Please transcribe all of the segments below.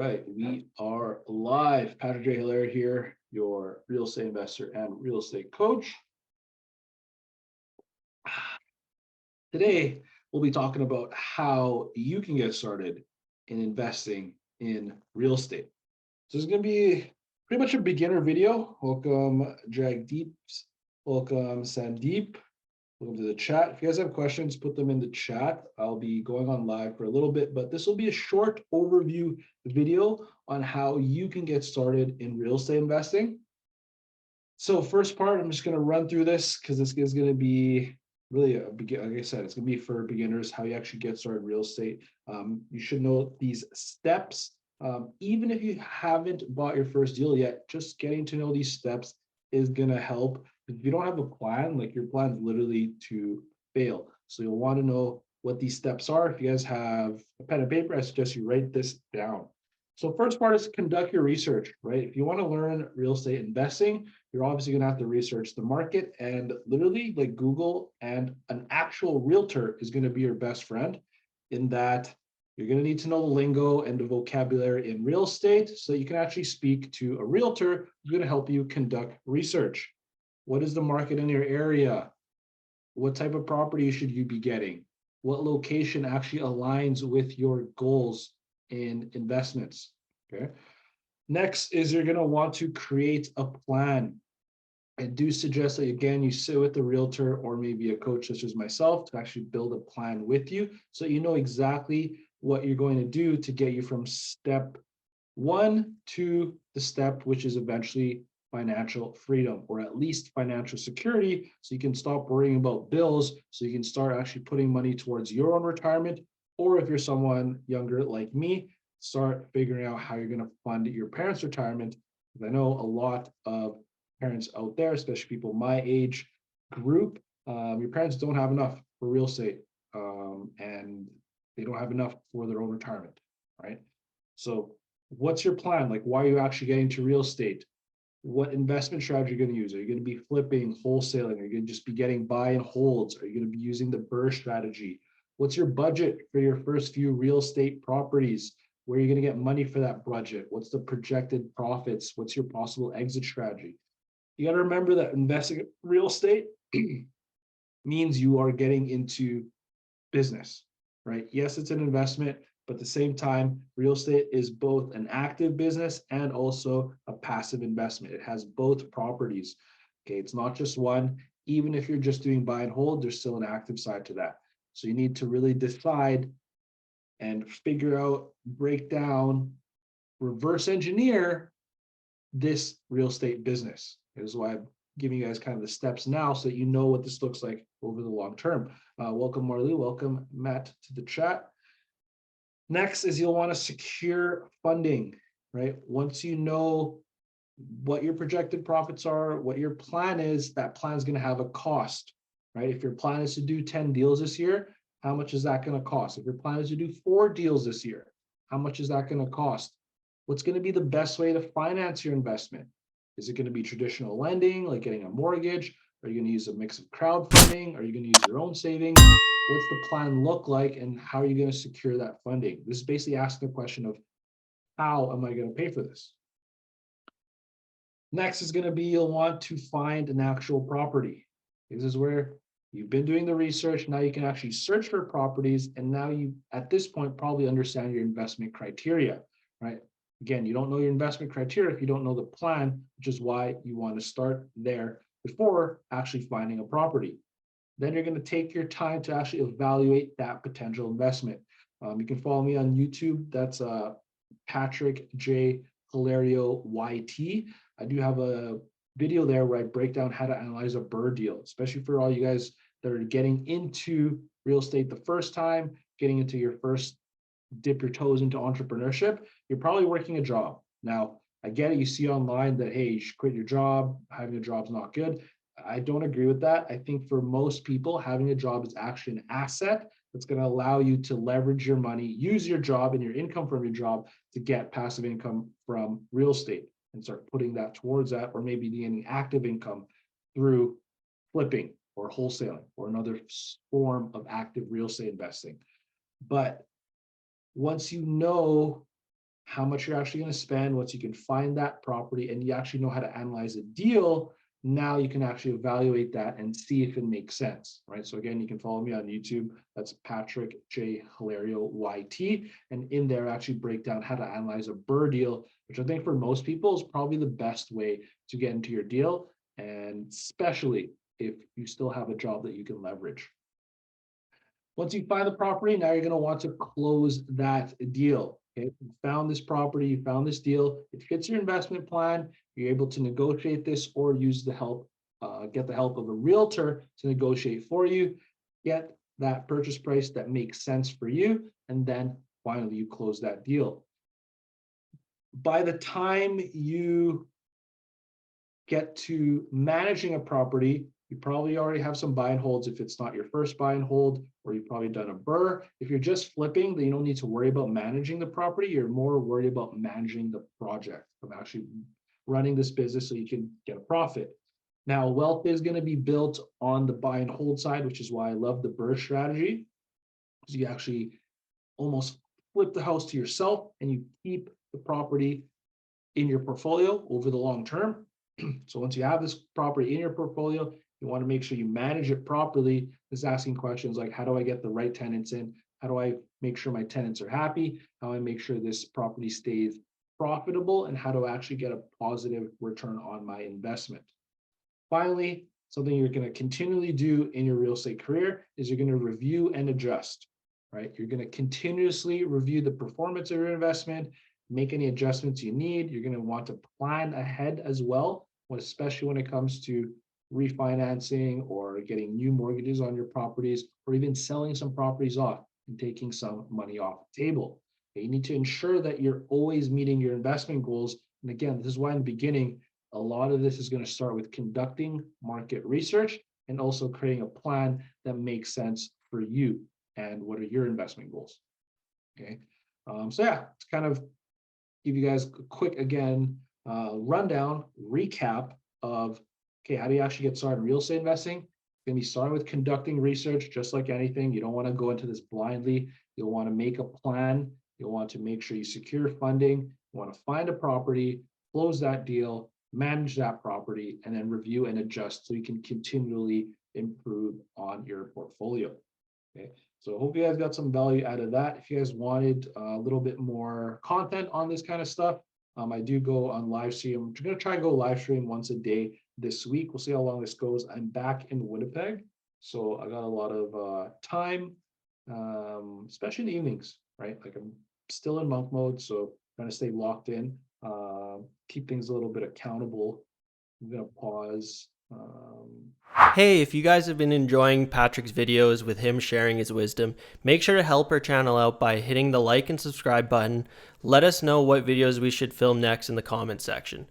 right, we are live. Patrick J. Hilaire here, your real estate investor and real estate coach. Today, we'll be talking about how you can get started in investing in real estate. So it's going to be pretty much a beginner video. Welcome, Jagdeeps. Welcome, Sandeep. Welcome to the chat. If you guys have questions, put them in the chat. I'll be going on live for a little bit, but this will be a short overview video on how you can get started in real estate investing. So first part, I'm just going to run through this because this is going to be really like I said, it's going to be for beginners, how you actually get started in real estate. You should know these steps. Even if you haven't bought your first deal yet, just getting to know these steps is going to help. If you don't have a plan, like your plan is literally to fail. So you'll want to know what these steps are. If you guys have a pen and paper, I suggest you write this down. So first part is conduct your research, right? If you want to learn real estate investing, you're obviously going to have to research the market, and literally like Google and an actual realtor is going to be your best friend in that you're going to need to know the lingo and the vocabulary in real estate so you can actually speak to a realtor who's going to help you conduct research. What is the market in your area? What type of property should you be getting? What location actually aligns with your goals in investments? Okay. Next is you're going to want to create a plan. I do suggest that, again, you sit with a realtor or maybe a coach such as myself to actually build a plan with you so you know exactly what you're going to do to get you from step one to the step which is eventually financial freedom, or at least financial security, so you can stop worrying about bills, so you can start actually putting money towards your own retirement. Or if you're someone younger like me, start figuring out how you're going to fund your parents' retirement. I know a lot of parents out there, especially people my age group, your parents don't have enough for real estate, and they don't have enough for their own retirement, right? So what's your plan? Like, why are you actually getting to real estate? What investment strategy are you going to use? Are you going to be flipping, wholesaling? Are you going to just be getting buy and holds? Are you going to be using the BRRRR strategy? What's your budget for your first few real estate properties? Where are you going to get money for that budget? What's the projected profits? What's your possible exit strategy? You got to remember that investing in real estate means you are getting into business, right? Yes, it's an investment, but at the same time, real estate is both an active business and also a passive investment. It has both properties. Okay, it's not just one. Even if you're just doing buy and hold, there's still an active side to that. So you need to really decide and figure out, break down, reverse engineer this real estate business. This is why I'm giving you guys kind of the steps now so that you know what this looks like over the long term. Welcome, Marley. Welcome, Matt, to the chat. Next is you'll want to secure funding, right? Once you know what your projected profits are, what your plan is, that plan is going to have a cost, right? If your plan is to do 10 deals this year, how much is that going to cost? If your plan is to do 4 deals this year, how much is that going to cost? What's going to be the best way to finance your investment? Is it going to be traditional lending, like getting a mortgage? Are you going to use a mix of crowdfunding? Are you going to use your own savings? What's the plan look like, and how are you going to secure that funding? This is basically asking the question of, how am I going to pay for this? Next is going to be, you'll want to find an actual property. This is where you've been doing the research. Now you can actually search for properties. And now you, at this point, probably understand your investment criteria, right? Again, you don't know your investment criteria if you don't know the plan, which is why you want to start there before actually finding a property. Then you're going to take your time to actually evaluate that potential investment. You can follow me on YouTube. That's Patrick J. Hilario YT. I do have a video there where I break down how to analyze a BRRRR deal, especially for all you guys that are getting into real estate the first time, getting into your first dip your toes into entrepreneurship. You're probably working a job. Now, I get it. You see online that, hey, you should quit your job. Having a job is not good. I don't agree with that. I think for most people, having a job is actually an asset that's going to allow you to leverage your money, use your job and your income from your job to get passive income from real estate and start putting that towards that, or maybe gaining active income through flipping or wholesaling or another form of active real estate investing. But once you know how much you're actually going to spend. Once you can find that property and you actually know how to analyze a deal, now you can actually evaluate that and see if it makes sense, right? So again, you can follow me on YouTube. That's Patrick J. Hilario YT. And in there, I actually break down how to analyze a BRRRR deal, which I think for most people is probably the best way to get into your deal. And especially if you still have a job that you can leverage. Once you find the property, now you're going to want to close that deal. Okay, you found this property, you found this deal, it fits your investment plan, you're able to negotiate this or use the help, get the help of a realtor to negotiate for you, get that purchase price that makes sense for you, and then finally you close that deal. By the time you get to managing a property, you probably already have some buy and holds if it's not your first buy and hold, or you've probably done a BRRRR. If you're just flipping, then you don't need to worry about managing the property. You're more worried about managing the project of actually running this business so you can get a profit. Now, wealth is going to be built on the buy and hold side, which is why I love the BRRRR strategy. So you actually almost flip the house to yourself and you keep the property in your portfolio over the long term. So once you have this property in your portfolio, you want to make sure you manage it properly. Just asking questions like, how do I get the right tenants in? How do I make sure my tenants are happy? How do I make sure this property stays profitable? And how do I actually get a positive return on my investment? Finally, something you're going to continually do in your real estate career is you're going to review and adjust, right? You're going to continuously review the performance of your investment, make any adjustments you need. You're going to want to plan ahead as well, especially when it comes to refinancing or getting new mortgages on your properties, or even selling some properties off and taking some money off the table. You need to ensure that you're always meeting your investment goals. And again, this is why in the beginning, a lot of this is going to start with conducting market research and also creating a plan that makes sense for you and what are your investment goals. Okay. So yeah, it's kind of give you guys a quick, again, rundown, recap of, okay, how do you actually get started in real estate investing? You're going to be starting with conducting research, just like anything. You don't want to go into this blindly. You'll want to make a plan. You'll want to make sure you secure funding. You want to find a property, close that deal, manage that property, and then review and adjust so you can continually improve on your portfolio. Okay. So I hope you guys got some value out of that. If you guys wanted a little bit more content on this kind of stuff, I do go on live stream. I'm going to try and go live stream once a day this week. We'll see how long this goes. I'm back in Winnipeg, so I got a lot of time, especially in the evenings, right? Like I'm still in monk mode, so trying to stay locked in, keep things a little bit accountable. I'm going to pause. Hey, if you guys have been enjoying Patrick's videos with him sharing his wisdom, make sure to help our channel out by hitting the like and subscribe button. Let us know what videos we should film next in the comment section.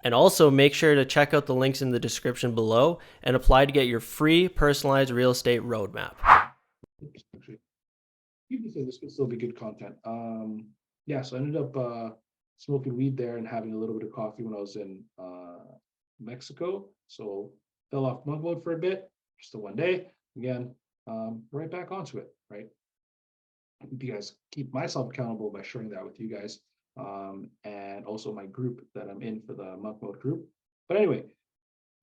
And also make sure to check out the links in the description below and apply to get your free personalized real estate roadmap. Actually, you can say this could still be good content. Yeah, so I ended up smoking weed there and having a little bit of coffee when I was in Mexico. So fell off monk mode for a bit, just the one day. Again, right back onto it, right? You guys keep myself accountable by sharing that with you guys, and also my group that I'm in for the monk mode group. But anyway,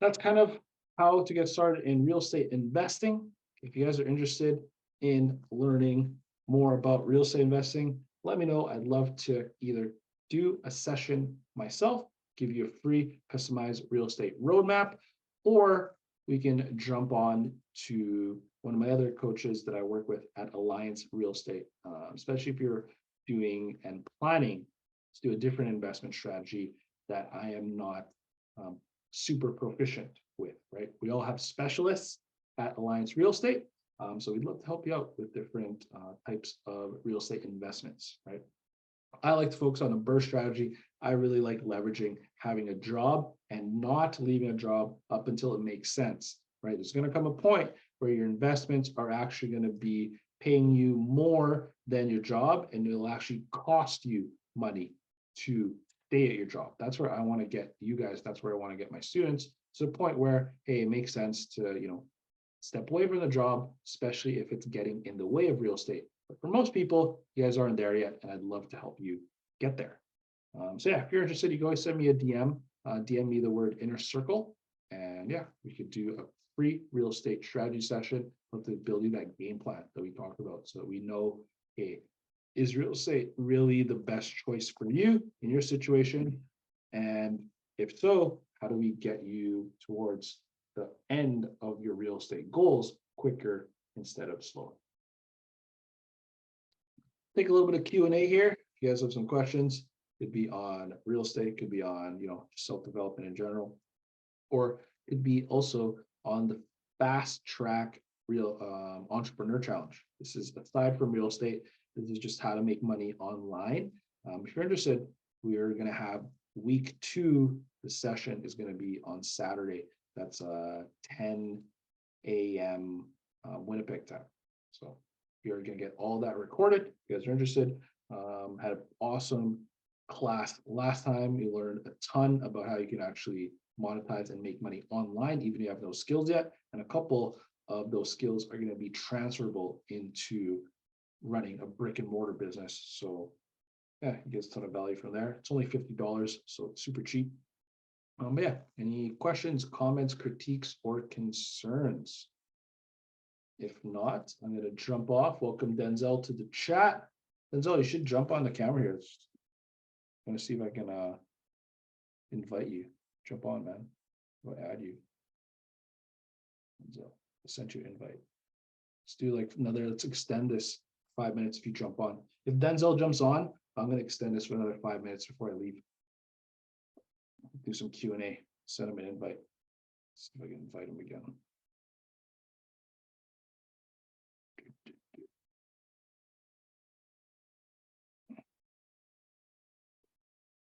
that's kind of how to get started in real estate investing. If you guys are interested in learning more about real estate investing, let me know. I'd love to either do a session myself, give you a free customized real estate roadmap, or we can jump on to one of my other coaches that I work with at Alliance Real Estate, especially if you're doing and planning to do a different investment strategy that I am not super proficient with, right? We all have specialists at Alliance Real Estate. So we'd love to help you out with different types of real estate investments, right? I like to focus on a BRRRR strategy. I really like leveraging having a job and not leaving a job up until it makes sense, right? There's going to come a point where your investments are actually going to be paying you more than your job, and it'll actually cost you money to stay at your job. That's where I want to get you guys. That's where I want to get my students to the point where, hey, it makes sense to, step away from the job, especially if it's getting in the way of real estate. But for most people, you guys aren't there yet, and I'd love to help you get there. So yeah, if you're interested, you can always send me a DM, DM me the word inner circle. And yeah, we could do a free real estate strategy session of the building that game plan that we talked about. So that we know, hey, is real estate really the best choice for you in your situation? And if so, how do we get you towards the end of your real estate goals quicker instead of slower? Take a little bit of Q&A here. If you guys have some questions, could be on real estate, could be on, self-development in general, or it'd be also on the fast track real entrepreneur challenge. This is aside from real estate. This is just how to make money online. If you're interested, we're going to have week 2. The session is going to be on Saturday. That's 10 a.m. Winnipeg time. So you're going to get all that recorded. If you guys are interested. Had an awesome class last time. You learned a ton about how you can actually monetize and make money online, even if you have no skills yet. And a couple of those skills are going to be transferable into running a brick and mortar business. So yeah, you get a ton of value from there. It's only $50, so it's super cheap. But yeah, any questions, comments, critiques, or concerns? If not, I'm going to jump off. Welcome Denzel to the chat. Denzel, you should jump on the camera here. I'm going to see if I can invite you. Jump on, man. I'll add you. Denzel, I sent you an invite. Let's do like another, let's extend this 5 minutes if you jump on. If Denzel jumps on, I'm going to extend this for another 5 minutes before I leave. Do some Q&A, send him an invite. See if I can invite him again.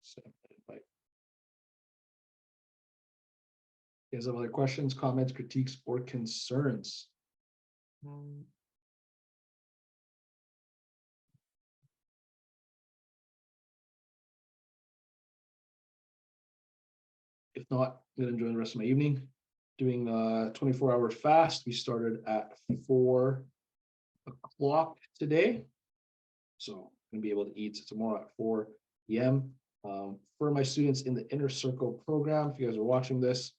Send him an invite. You guys have other questions, comments, critiques, or concerns? If not, I'm going to enjoy the rest of my evening. Doing a 24-hour fast. We started at 4 o'clock today. So I'm going to be able to eat tomorrow at 4 p.m. For my students in the Inner Circle program, if you guys are watching this,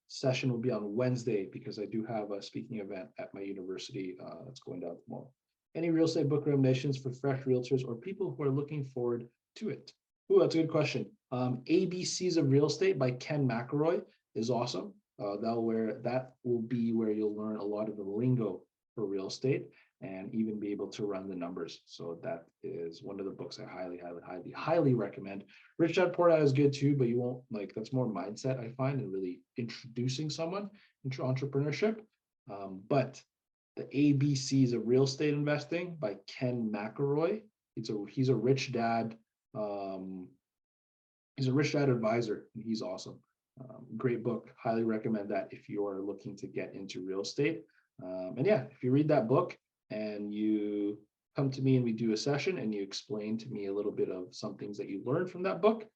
session will be on Wednesday because I do have a speaking event at my university that's going down tomorrow. Any real estate book recommendations for fresh realtors or people who are looking forward to it? Oh, that's a good question. ABCs of Real Estate by Ken McElroy is awesome. That will be where you'll learn a lot of the lingo for real estate and even be able to run the numbers. So that is one of the books I highly recommend. Rich Dad Poor Dad is good too, but you won't that's more mindset, I find, and really introducing someone into entrepreneurship. But the ABCs of Real Estate Investing by Ken McElroy. He's a rich dad. He's a rich dad advisor. And he's awesome. Great book. Highly recommend that if you are looking to get into real estate. And yeah, if you read that book and you come to me and we do a session and you explain to me a little bit of some things that you learned from that book,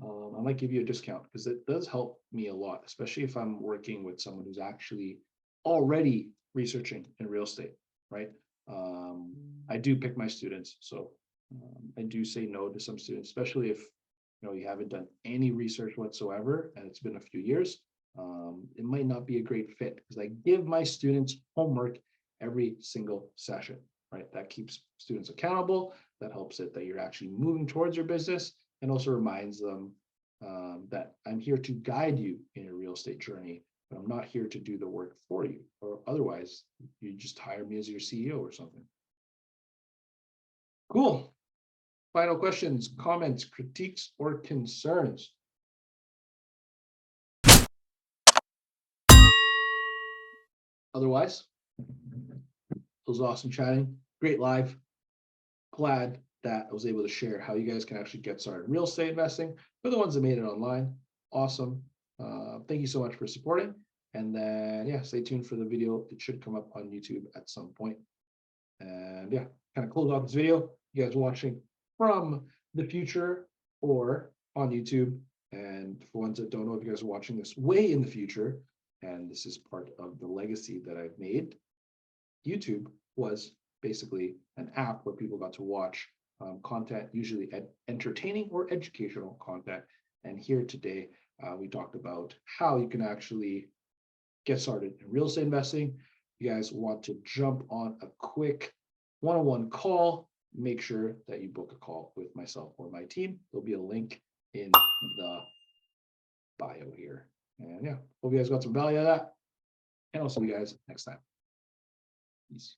I might give you a discount because it does help me a lot, especially if I'm working with someone who's actually already researching in real estate, right? I do pick my students. So I do say no to some students, especially if you haven't done any research whatsoever and it's been a few years. It might not be a great fit because I give my students homework every single session, right? That keeps students accountable. That helps it that you're actually moving towards your business and also reminds them that I'm here to guide you in your real estate journey, but I'm not here to do the work for you, or otherwise you just hire me as your CEO or something. Cool. Final questions, comments, critiques, or concerns? Otherwise, it was awesome chatting. Great live. Glad that I was able to share how you guys can actually get started in real estate investing for the ones that made it online. Awesome. Thank you so much for supporting. And then, yeah, stay tuned for the video. It should come up on YouTube at some point. And yeah, kind of close off this video. You guys watching from the future or on YouTube. And for ones that don't know, if you guys are watching this way in the future, and this is part of the legacy that I've made, YouTube was basically an app where people got to watch content, usually entertaining or educational content. And here today, we talked about how you can actually get started in real estate investing. You guys want to jump on a quick one-on-one call, make sure that you book a call with myself or my team. There'll be a link in the bio here. And yeah, hope you guys got some value out of that. And I'll see you guys next time. Peace.